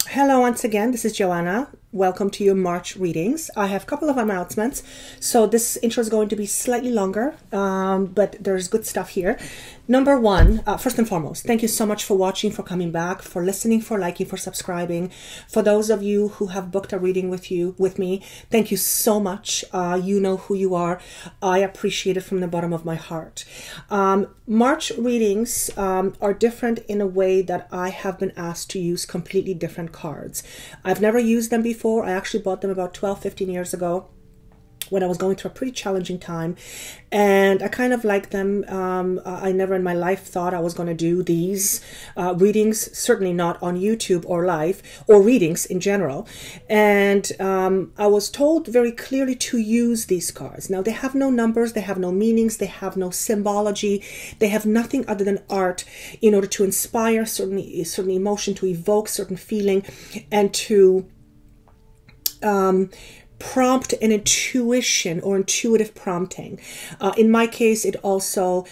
Hello once again, this is Joanna. Welcome to your March readings. I have a couple of announcements, so this intro is going to be slightly longer, but there's good stuff here. Number one, first and foremost, thank you so much for watching, for coming back, for listening, for liking, for subscribing. For those of you who have booked a reading with me, thank you so much. You know who you are. I appreciate it from the bottom of my heart. March readings are different in a way that I have been asked to use completely different cards. I've never used them before. I actually bought them about 12-15 years ago when I was going through a pretty challenging time, and I kind of like them. I never in my life thought I was going to do these readings, certainly not on YouTube or live, or readings in general. And I was told very clearly to use these cards. Now, they have no numbers, they have no meanings, they have no symbology, they have nothing other than art in order to inspire certain emotion, to evoke certain feeling, and to prompt an intuition or intuitive prompting. In my case, it also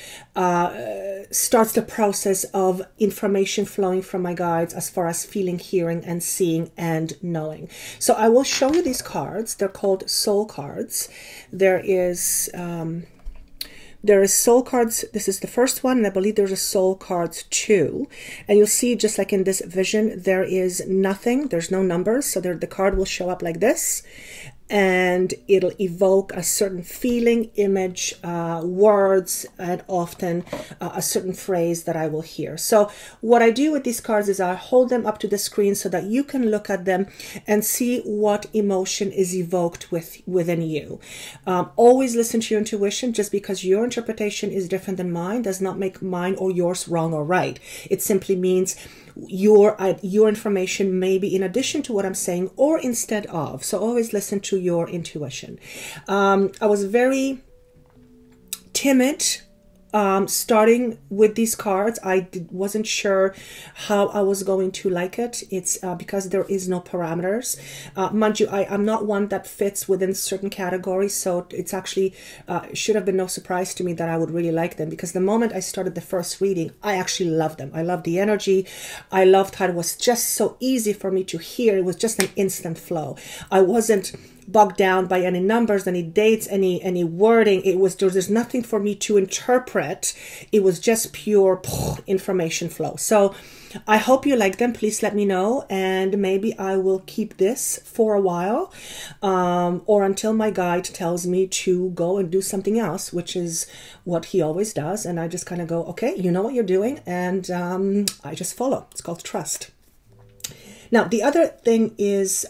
starts the process of information flowing from my guides as far as feeling, hearing, and seeing and knowing. So I will show you these cards. They're called soul cards. There is soul cards. This is the first one, and I believe there's a soul cards too. And you'll see, just like in this vision, there is nothing. There's no numbers. So the card will show up like this, and it'll evoke a certain feeling, image, words, and often a certain phrase that I will hear. So what I do with these cards is I hold them up to the screen so that you can look at them and see what emotion is evoked within you. Always listen to your intuition. Just because your interpretation is different than mine does not make mine or yours wrong or right. It simply means your information may be in addition to what I'm saying or instead of. So always listen to your intuition. I was very timid starting with these cards. I wasn't sure how I was going to like it. It's because there is no parameters. Mind you, I'm not one that fits within certain categories, so it's actually should have been no surprise to me that I would really like them, because the moment I started the first reading, I actually loved them. I loved the energy. I loved how it was just so easy for me to hear. It was just an instant flow. I wasn't bogged down by any numbers, any dates, any wording. It was there's nothing for me to interpret. It was just pure information flow. So I hope you like them. Please let me know, and maybe I will keep this for a while, or until my guide tells me to go and do something else, which is what he always does. And I just kind of go, okay, you know what you're doing, and I just follow. It's called trust. Now, the other thing is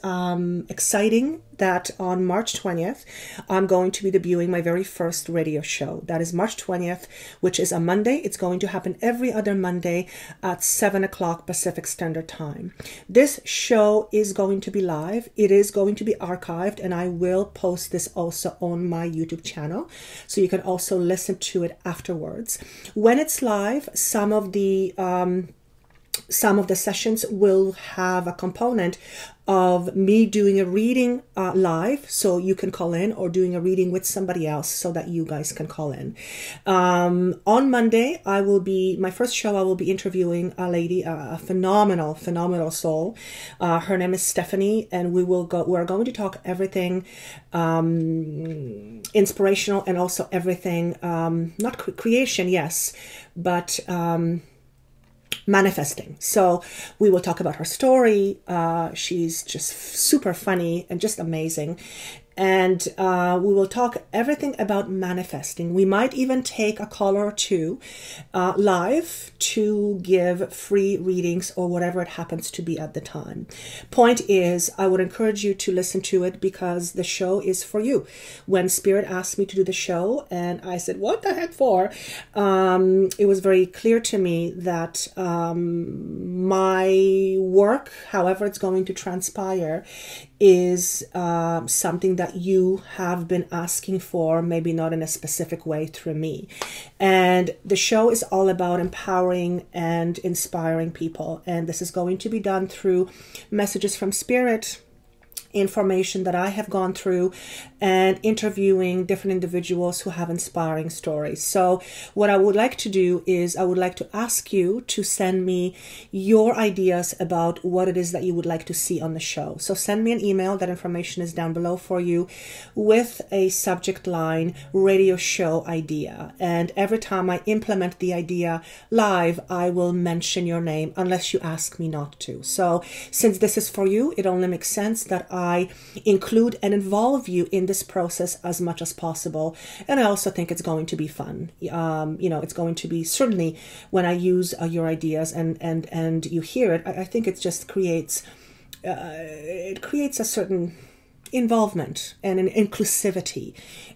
exciting, that on March 20th, I'm going to be debuting my very first radio show. That is March 20th, which is a Monday. It's going to happen every other Monday at 7 o'clock Pacific Standard Time. This show is going to be live. It is going to be archived, and I will post this also on my YouTube channel, so you can also listen to it afterwards. When it's live, some of the sessions will have a component of me doing a reading live, so you can call in, or doing a reading with somebody else so that you guys can call in. On Monday, my first show, I will be interviewing a lady, a phenomenal soul. Her name is Stephanie, and we're going to talk everything inspirational, and also everything, not creation, yes, but manifesting. So we will talk about her story. She's just super funny and just amazing. And we will talk everything about manifesting. We might even take a caller or two live to give free readings, or whatever it happens to be at the time. Point is, I would encourage you to listen to it, because the show is for you. When Spirit asked me to do the show, and I said, what the heck for? It was very clear to me that my work, however it's going to transpire, is something that you have been asking for, maybe not in a specific way, through me. And the show is all about empowering and inspiring people. And this is going to be done through messages from Spirit, information that I have gone through and interviewing different individuals who have inspiring stories. So what I would like to do is I would like to ask you to send me your ideas about what it is that you would like to see on the show. So send me an email. That information is down below for you, with a subject line radio show idea. And every time I implement the idea live, I will mention your name unless you ask me not to. So since this is for you, it only makes sense that I include and involve you in this process as much as possible. And I also think it's going to be fun. It's going to be, certainly when I use your ideas and you hear it, I think it just creates a certain involvement and an inclusivity,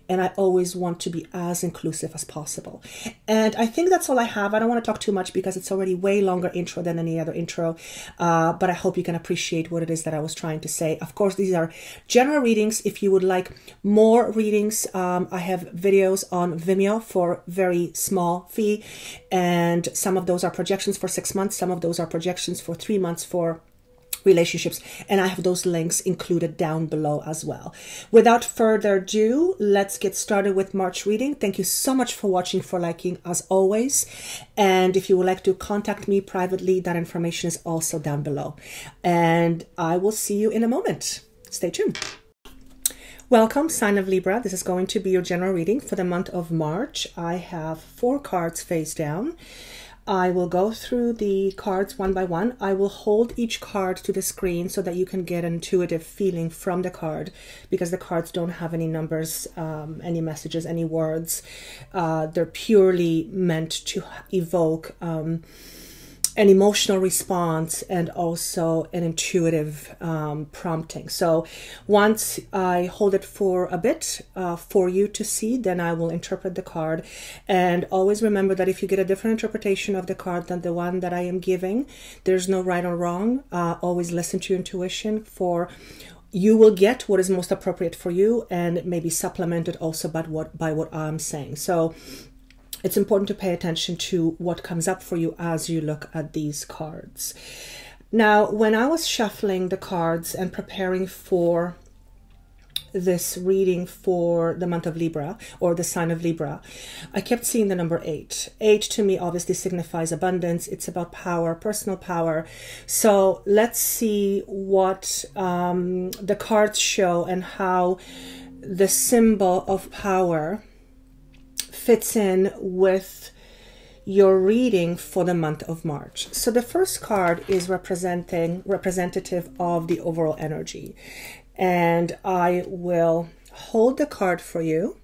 and I always want to be as inclusive as possible. And I think that's all I have. I don't want to talk too much because it's already way longer intro than any other intro, but I hope you can appreciate what it is that I was trying to say. Of course, these are general readings. If you would like more readings, I have videos on Vimeo for very small fee, and some of those are projections for 6 months, some of those are projections for 3 months for relationships, and I have those links included down below as well. Without further ado, let's get started with March reading. Thank you so much for watching, for liking, as always. And if you would like to contact me privately, that information is also down below. And I will see you in a moment. Stay tuned. Welcome, sign of Libra. This is going to be your general reading for the month of March. I have 4 cards face down. I will go through the cards one by one. I will hold each card to the screen so that you can get an intuitive feeling from the card, because the cards don't have any numbers, any messages, any words. They're purely meant to evoke an emotional response and also an intuitive prompting. So once I hold it for a bit for you to see, then I will interpret the card. And always remember that if you get a different interpretation of the card than the one that I am giving, there's no right or wrong. Always listen to your intuition, for you will get what is most appropriate for you, and maybe supplemented also by what I'm saying. So it's important to pay attention to what comes up for you as you look at these cards. Now, when I was shuffling the cards and preparing for this reading for the month of Libra, or the sign of Libra, I kept seeing the number 8. 8 to me obviously signifies abundance. It's about power, personal power. So let's see what the cards show and how the symbol of power fits in with your reading for the month of March. So the first card is representative of the overall energy, and I will hold the card for you.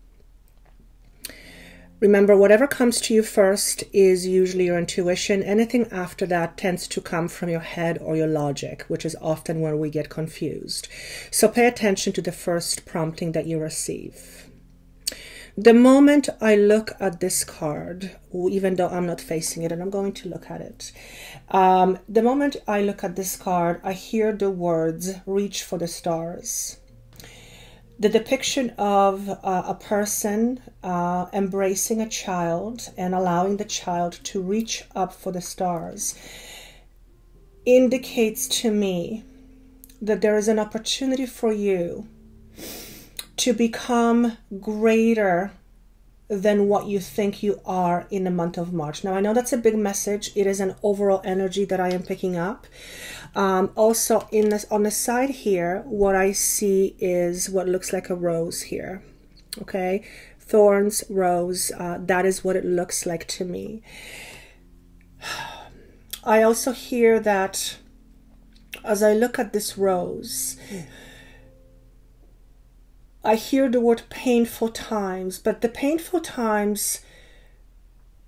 Remember, whatever comes to you first is usually your intuition. Anything after that tends to come from your head or your logic, which is often where we get confused. So pay attention to the first prompting that you receive. The moment I look at this card, even though I'm not facing it, and I'm going to look at it, the moment I look at this card, I hear the words, reach for the stars. The depiction of a person embracing a child and allowing the child to reach up for the stars indicates to me that there is an opportunity for you to become greater than what you think you are in the month of March. Now, I know that's a big message. It is an overall energy that I am picking up. Also, on the side here, what I see is what looks like a rose here. Okay, thorns, rose. That is what it looks like to me. I also hear that as I look at this rose, I hear the word painful times, but the painful times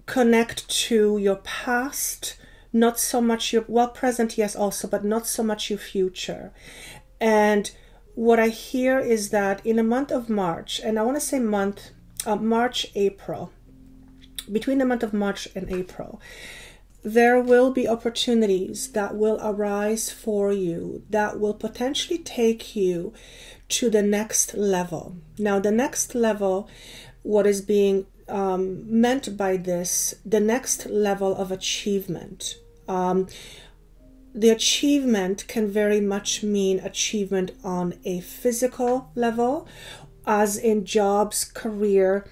connect to your past, not so much your, well, present, yes, also, but not so much your future. And what I hear is that in the month of March, and I want to say March, April, between the month of March and April, there will be opportunities that will arise for you that will potentially take you to the next level. Now, the next level, what is being meant by this, the next level of achievement. the achievement can very much mean achievement on a physical level, as in jobs, career,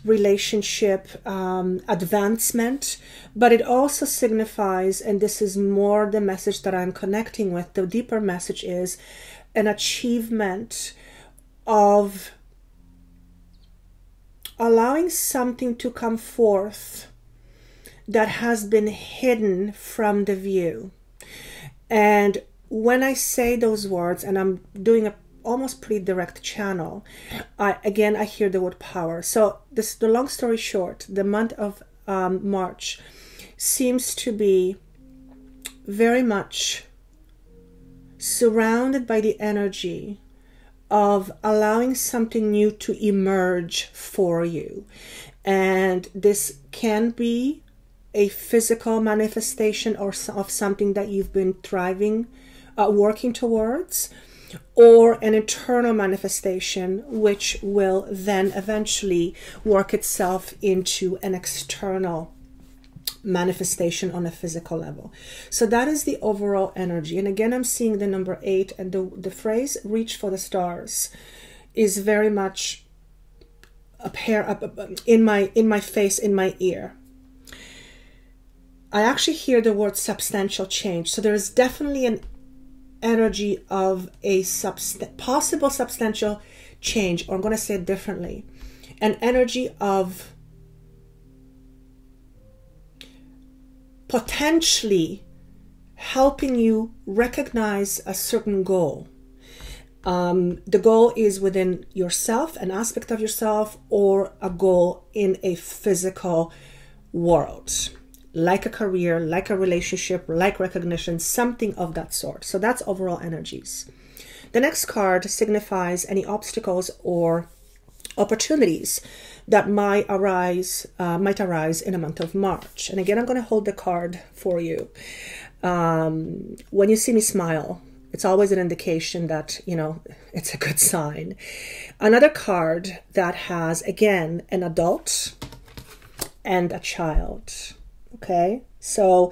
relationship, advancement, but it also signifies, and this is more the message that I'm connecting with, the deeper message is an achievement of allowing something to come forth that has been hidden from the view. And when I say those words, and I'm doing a almost pretty direct channel, I hear the word power. So the long story short, the month of March seems to be very much surrounded by the energy of allowing something new to emerge for you. And this can be a physical manifestation or of something that you've been thriving, working towards, or an internal manifestation which will then eventually work itself into an external manifestation on a physical level. So that is the overall energy. And again, I'm seeing the number 8, and the phrase reach for the stars is very much up in my face, in my ear. I actually hear the word substantial change. So there is definitely an energy of a possible substantial change, or I'm going to say it differently, an energy of potentially helping you recognize a certain goal. The goal is within yourself, an aspect of yourself, or a goal in a physical world, like a career, like a relationship, like recognition, something of that sort. So that's overall energies. The next card signifies any obstacles or opportunities that might arise in a month of March. And again, I'm going to hold the card for you. When you see me smile, it's always an indication that, it's a good sign. Another card that has, again, an adult and a child. Okay, so,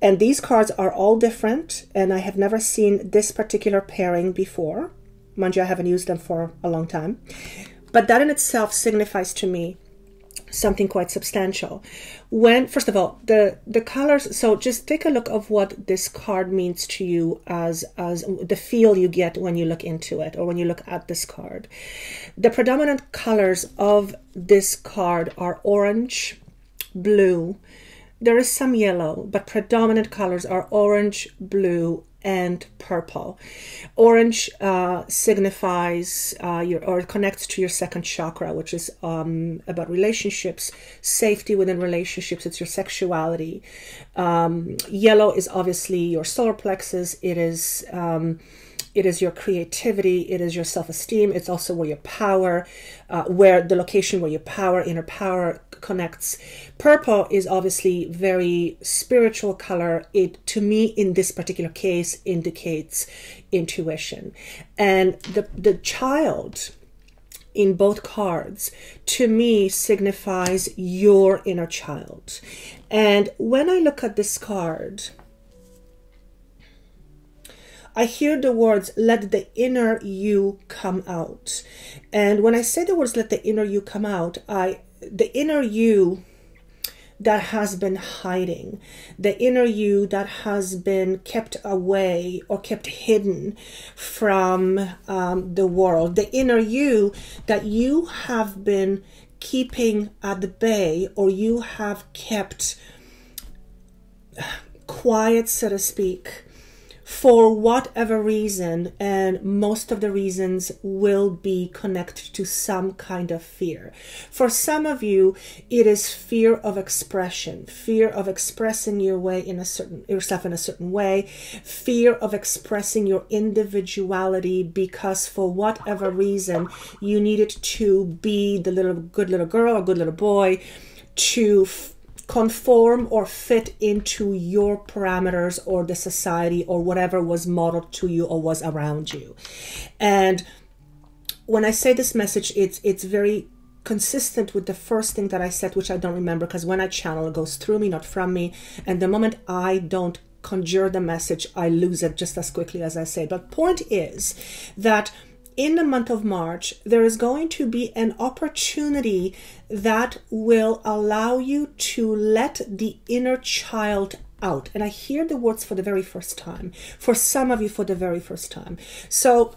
and these cards are all different, and I have never seen this particular pairing before. Mind you, I haven't used them for a long time. But that in itself signifies to me something quite substantial. When, first of all, the colors, so just take a look of what this card means to you as the feel you get when you look into it, or when you look at this card. The predominant colors of this card are orange, blue. There is some yellow, but predominant colors are orange, blue, and purple. Orange signifies or connects to your second chakra, which is about relationships, safety within relationships. It's your sexuality. Yellow is obviously your solar plexus. It is your creativity. It is your self-esteem. It's also where your power, where the location where your power, inner power connects. Purple is obviously very spiritual color. It, to me, in this particular case, indicates intuition. And the child in both cards, to me, signifies your inner child. And when I look at this card, I hear the words, let the inner you come out. And when I say the words, let the inner you come out, the inner you that has been hiding, the inner you that has been kept away or kept hidden from the world, the inner you that you have been keeping at the bay, or you have kept quiet, so to speak, for whatever reason, and most of the reasons will be connected to some kind of fear. For some of you, it is fear of expression, fear of expressing yourself in a certain way, fear of expressing your individuality, because for whatever reason you needed to be the good little girl or good little boy to conform or fit into your parameters or the society or whatever was modeled to you or was around you. And when I say this message, it's very consistent with the first thing that I said, which I don't remember, because when I channel, it goes through me, not from me. And the moment I don't conjure the message, I lose it just as quickly as I say it. But point is that in the month of March, there is going to be an opportunity that will allow you to let the inner child out. And I hear the words for the very first time. For some of you, for the very first time. So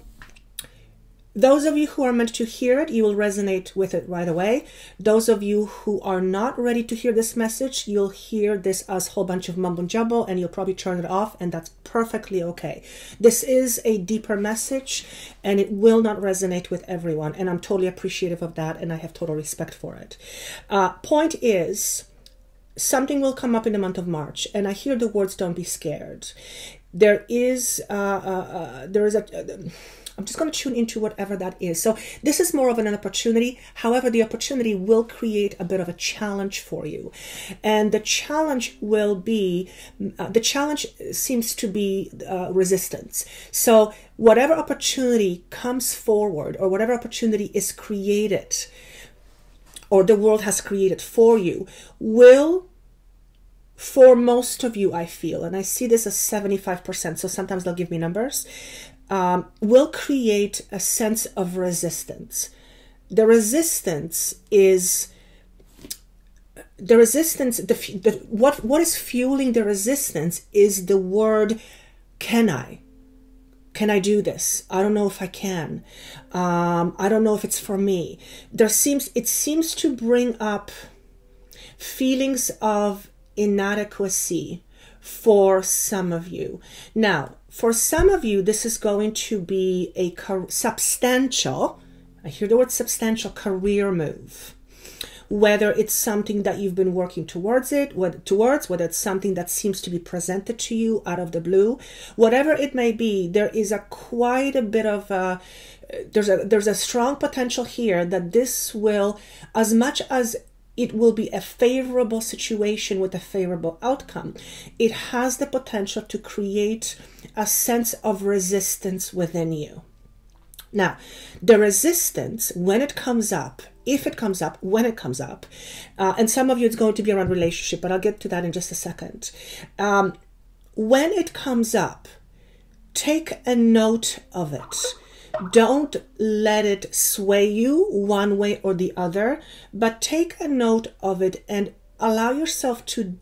those of you who are meant to hear it, you will resonate with it right away. Those of you who are not ready to hear this message, you'll hear this as a whole bunch of mumbo jumbo and you'll probably turn it off, and that's perfectly okay. This is a deeper message and it will not resonate with everyone, and I'm totally appreciative of that and I have total respect for it. Point is, something will come up in the month of March, and I hear the words, don't be scared. There is I'm just going to tune into whatever that is. So this is more of an opportunity. However, the opportunity will create a bit of a challenge for you. And the challenge will be, the challenge seems to be resistance. So whatever opportunity comes forward, or whatever opportunity is created, or the world has created for you, will, for most of you, I feel, and I see this as 75%, so sometimes they'll give me numbers, will create a sense of resistance. The resistance is, what is fueling the resistance is the word, can I? Can I do this? I don't know if I can. I don't know if it's for me. It seems to bring up feelings of inadequacy for some of you. Now, for some of you, this is going to be a substantial, I hear the word substantial, career move. Whether it's something that you've been working towards, whether it's something that seems to be presented to you out of the blue, whatever it may be, there is quite a bit of there's a strong potential here that this will, as much as it will be a favorable situation with a favorable outcome, it has the potential to create a sense of resistance within you. Now, the resistance, when it comes up, if it comes up, when it comes up, and some of you it's going to be around relationship, but I'll get to that in just a second. When it comes up, take a note of it. Don't let it sway you one way or the other, but take a note of it and allow yourself to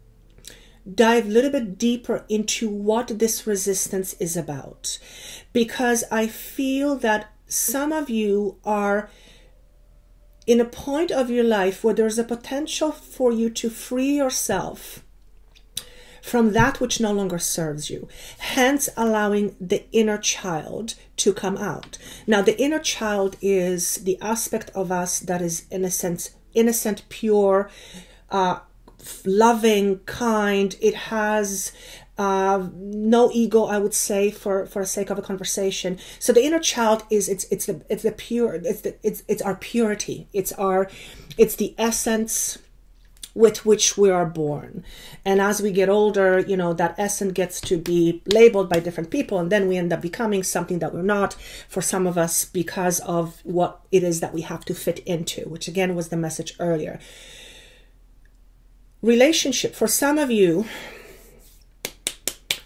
dive a little bit deeper into what this resistance is about. Because I feel that some of you are in a point of your life where there's a potential for you to free yourself from that which no longer serves you, hence allowing the inner child to come out. Now, the inner child is the aspect of us that is innocent, pure, loving, kind. It has no ego, I would say, for the sake of a conversation. So the inner child is it's our purity. It's the essence with which we are born. And as we get older, you know, that essence gets to be labeled by different people, and then we end up becoming something that we're not, for some of us, because of what it is that we have to fit into, which again was the message earlier. Relationship, for some of you,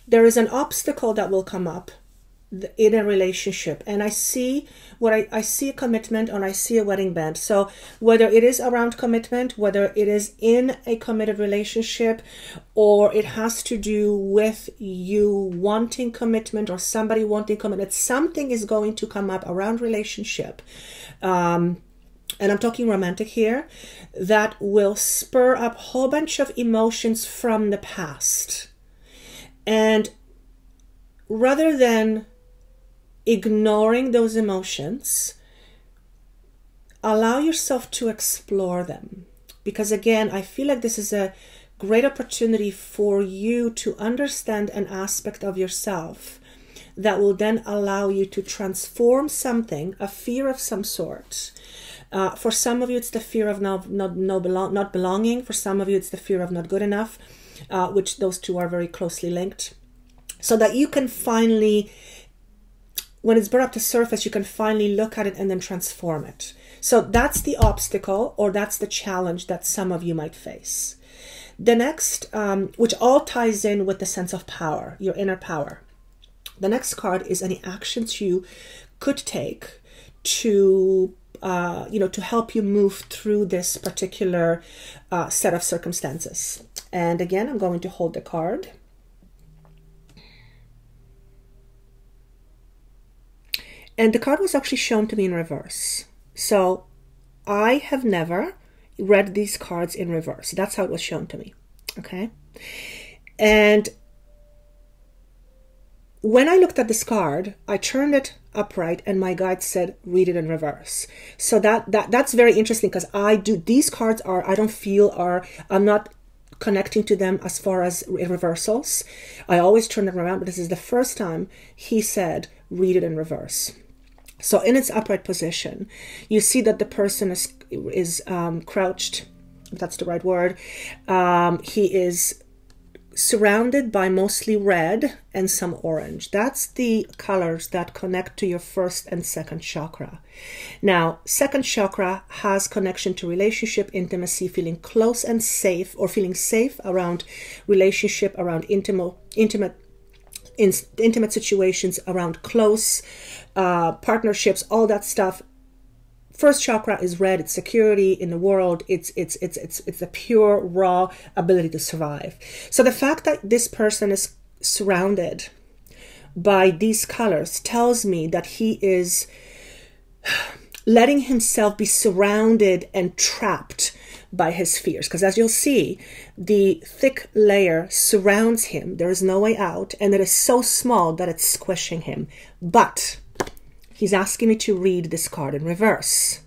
there is an obstacle that will come up in a relationship, and I see I see a commitment, and I see a wedding band. So whether it is around commitment, whether it is in a committed relationship, or it has to do with you wanting commitment or somebody wanting commitment, something is going to come up around relationship, and I'm talking romantic here, that will spur up a whole bunch of emotions from the past. And rather than ignoring those emotions, allow yourself to explore them. Because again, I feel like this is a great opportunity for you to understand an aspect of yourself that will then allow you to transform something, a fear of some sort. For some of you, it's the fear of not belonging. For some of you, it's the fear of not good enough, which those two are very closely linked. So that you can finally, when it's brought up to surface, you can finally look at it and then transform it. So that's the obstacle, or that's the challenge that some of you might face. The next, which all ties in with the sense of power, your inner power. The next card is any actions you could take to to help you move through this particular set of circumstances. And again, I'm going to hold the card. And the card was actually shown to me in reverse. So I have never read these cards in reverse. That's how it was shown to me. Okay. And when I looked at this card, I turned it upright and my guide said, read it in reverse. So that's very interesting, because these cards I'm not connecting to them as far as reversals. I always turn them around, but this is the first time he said, read it in reverse. So in its upright position, you see that the person is crouched, if that's the right word. He is surrounded by mostly red and some orange. That's the colors that connect to your first and second chakra. Now, second chakra has connection to relationship, intimacy, feeling close and safe, or feeling safe around relationship, around intimate situations, around close partnerships, all that stuff. First chakra is red. It's security in the world. It's a pure, raw ability to survive. So the fact that this person is surrounded by these colors tells me that he is letting himself be surrounded and trapped by his fears. Because as you'll see, the thick layer surrounds him. There is no way out. And it is so small that it's squishing him. But he's asking me to read this card in reverse.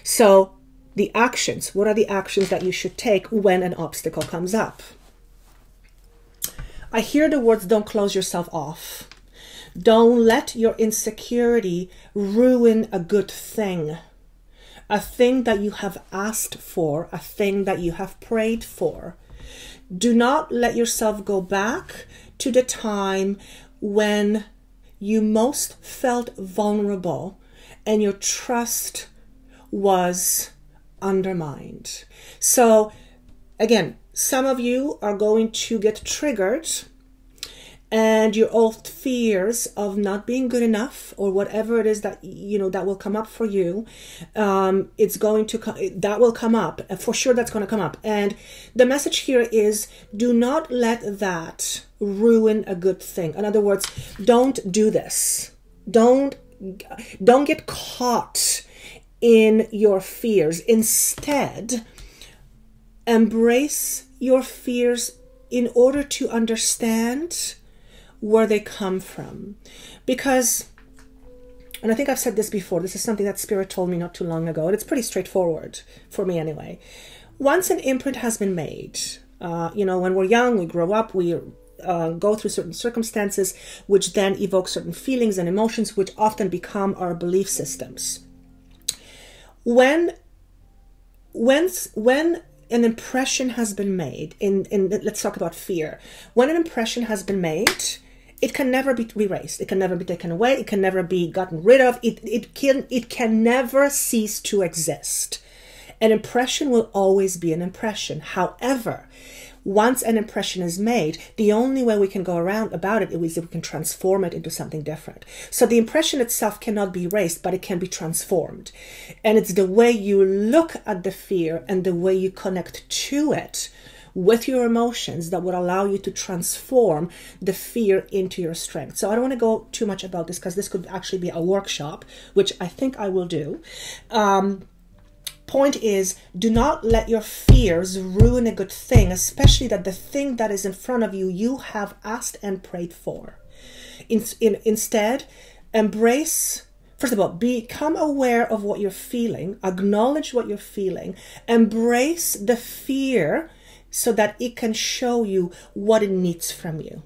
So the actions, what are the actions that you should take when an obstacle comes up? I hear the words, don't close yourself off. Don't let your insecurity ruin a good thing. A thing that you have asked for, a thing that you have prayed for. Do not let yourself go back to the time when you most felt vulnerable and your trust was undermined. So again, some of you are going to get triggered, and your old fears of not being good enough, or whatever it is that that will come up for you, that will come up for sure. That's going to come up. And the message here is, do not let that ruin a good thing. In other words, don't do this. Don't get caught in your fears. Instead, embrace your fears in order to understand where they come from. Because, and I think I've said this before, this is something that Spirit told me not too long ago, and it's pretty straightforward for me anyway. Once an imprint has been made, when we're young, we grow up, we go through certain circumstances, which then evoke certain feelings and emotions, which often become our belief systems. When an impression has been made, let's talk about fear. When an impression has been made, it can never be erased. It can never be taken away. It can never be gotten rid of. It can never cease to exist. An impression will always be an impression. However, once an impression is made, the only way we can go around about it is if we can transform it into something different. So the impression itself cannot be erased, but it can be transformed. And it's the way you look at the fear and the way you connect to it with your emotions that would allow you to transform the fear into your strength. So I don't want to go too much about this, because this could actually be a workshop, which I think I will do. Point is, do not let your fears ruin a good thing, especially that the thing that is in front of you, you have asked and prayed for. Instead, embrace, first of all, become aware of what you're feeling, acknowledge what you're feeling, embrace the fear so that it can show you what it needs from you.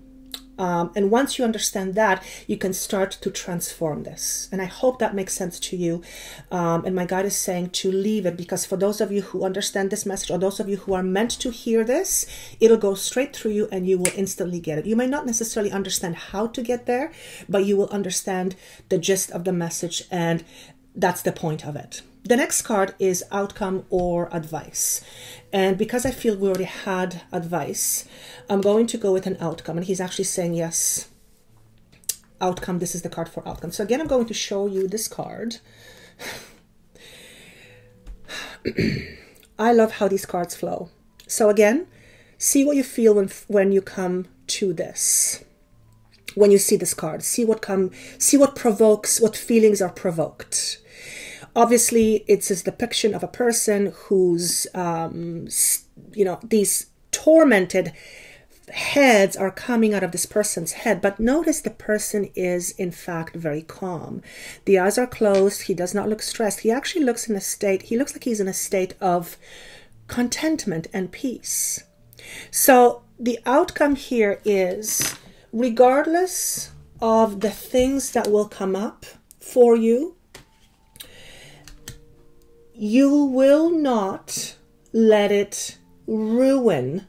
And once you understand that, you can start to transform this. And I hope that makes sense to you. And my guide is saying to leave it, because for those of you who understand this message, or those of you who are meant to hear this, it'll go straight through you and you will instantly get it. You may not necessarily understand how to get there, but you will understand the gist of the message, and that's the point of it. The next card is outcome or advice. And because I feel we already had advice, I'm going to go with an outcome. And he's actually saying, yes, outcome. This is the card for outcome. So again, I'm going to show you this card. I love how these cards flow. So again, see what you feel when you come to this. When you see this card, see what provokes, what feelings are provoked. Obviously, it's a depiction of a person who's, these tormented heads are coming out of this person's head. But notice the person is, in fact, very calm. The eyes are closed. He does not look stressed. He actually looks he looks like he's in a state of contentment and peace. So the outcome here is, regardless of the things that will come up for you, you will not let it ruin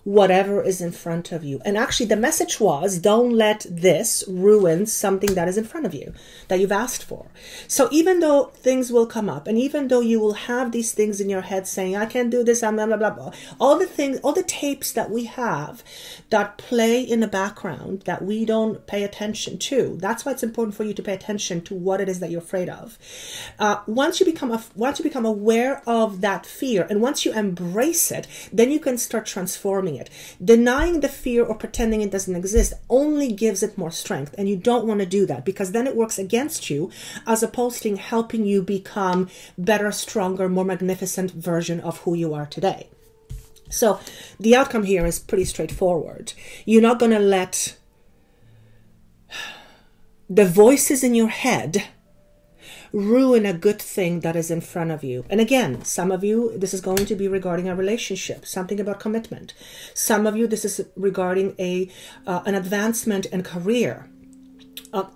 whatever is in front of you. And actually the message was, don't let this ruin something that is in front of you, that you've asked for. So even though things will come up, and even though you will have these things in your head saying, I can't do this, I'm blah, blah, blah, blah, all the tapes that we have that play in the background that we don't pay attention to. That's why it's important for you to pay attention to what it is that you're afraid of. Once you become aware of that fear, and once you embrace it, then you can start transforming it. Denying the fear or pretending it doesn't exist only gives it more strength, and you don't want to do that, because then it works against you, as opposed to helping you become better, stronger, more magnificent version of who you are today. So the outcome here is pretty straightforward. You're not going to let the voices in your head ruin a good thing that is in front of you. And again, some of you, this is going to be regarding a relationship, something about commitment. Some of you, this is regarding an advancement in career.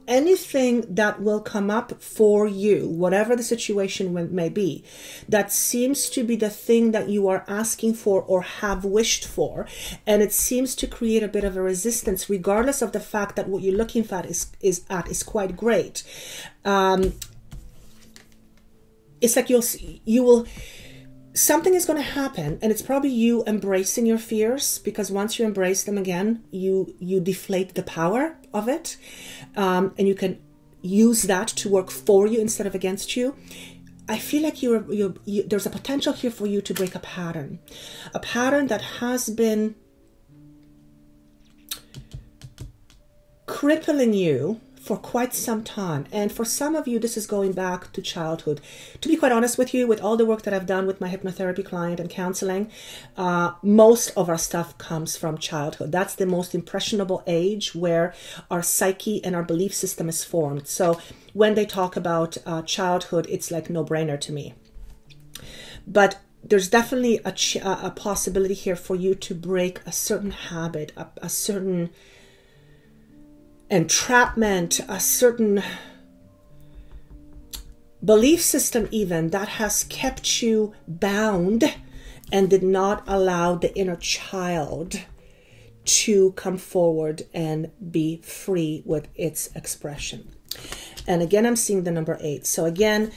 Anything that will come up for you, whatever the situation may be, that seems to be the thing that you are asking for or have wished for, and it seems to create a bit of a resistance, regardless of the fact that what you're looking at is quite great. It's like something is going to happen, and it's probably you embracing your fears, because once you embrace them again, you deflate the power of it, and you can use that to work for you instead of against you. I feel like there's a potential here for you to break a pattern that has been crippling you for quite some time. And for some of you, this is going back to childhood. To be quite honest with you, with all the work that I've done with my hypnotherapy client and counseling, most of our stuff comes from childhood. That's the most impressionable age where our psyche and our belief system is formed. So when they talk about childhood, it's like no-brainer to me. But there's definitely a possibility here for you to break a certain habit, a certain entrapment, a certain belief system even that has kept you bound and did not allow the inner child to come forward and be free with its expression. And again, I'm seeing the number 8. So again,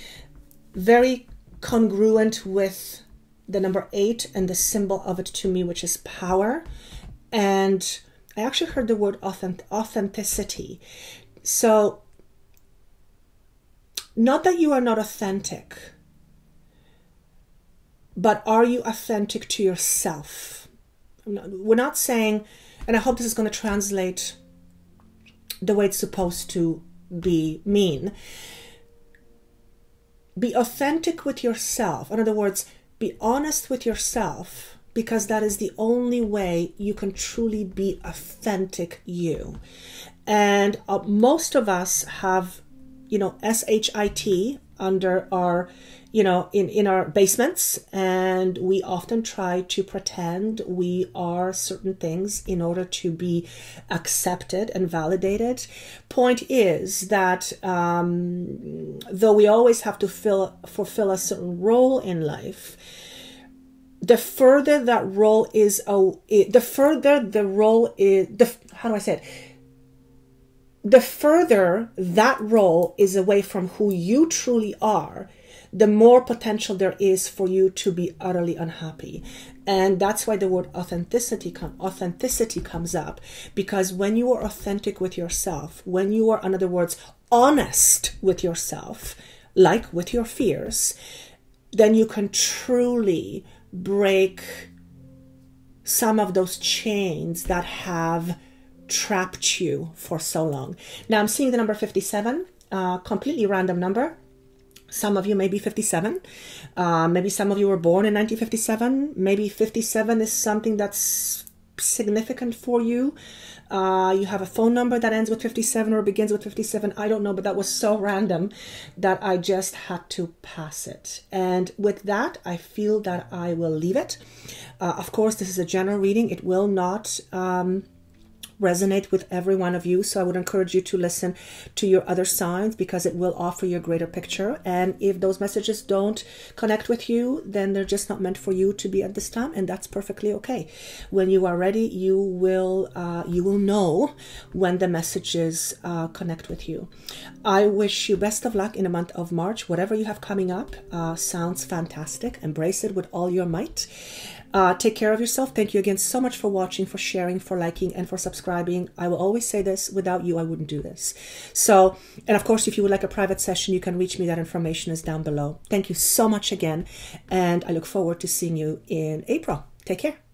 very congruent with the number 8 and the symbol of it to me, which is power. And I actually heard the word authenticity. So, not that you are not authentic, but are you authentic to yourself? We're not saying, and I hope this is going to translate the way it's supposed to mean. Be authentic with yourself. In other words, be honest with yourself, because that is the only way you can truly be authentic you. And most of us have, SHIT under our, in our basements, and we often try to pretend we are certain things in order to be accepted and validated. Point is that though we always have to fulfill a certain role in life, the further that role is, the further that role is away from who you truly are, the more potential there is for you to be utterly unhappy. And that's why the word authenticity comes up, because when you are authentic with yourself, when you are, in other words, honest with yourself, like with your fears, then you can truly break some of those chains that have trapped you for so long. Now I'm seeing the number 57, completely random number. Some of you may be 57. Maybe some of you were born in 1957. Maybe 57 is something that's significant for you. You have a phone number that ends with 57 or begins with 57. I don't know, but that was so random that I just had to pass it. And with that, I feel that I will leave it. Of course, this is a general reading. It will not resonate with every one of you, so I would encourage you to listen to your other signs, because it will offer you a greater picture. And if those messages don't connect with you, then they're just not meant for you to be at this time, and that's perfectly okay. When you are ready, you will know when the messages connect with you. I wish you best of luck in the month of March. Whatever you have coming up sounds fantastic. Embrace it with all your might. Take care of yourself. Thank you again so much for watching, for sharing, for liking, and for subscribing. I will always say this, without you, I wouldn't do this. So, and of course, if you would like a private session, you can reach me. That information is down below. Thank you so much again, and I look forward to seeing you in April. Take care.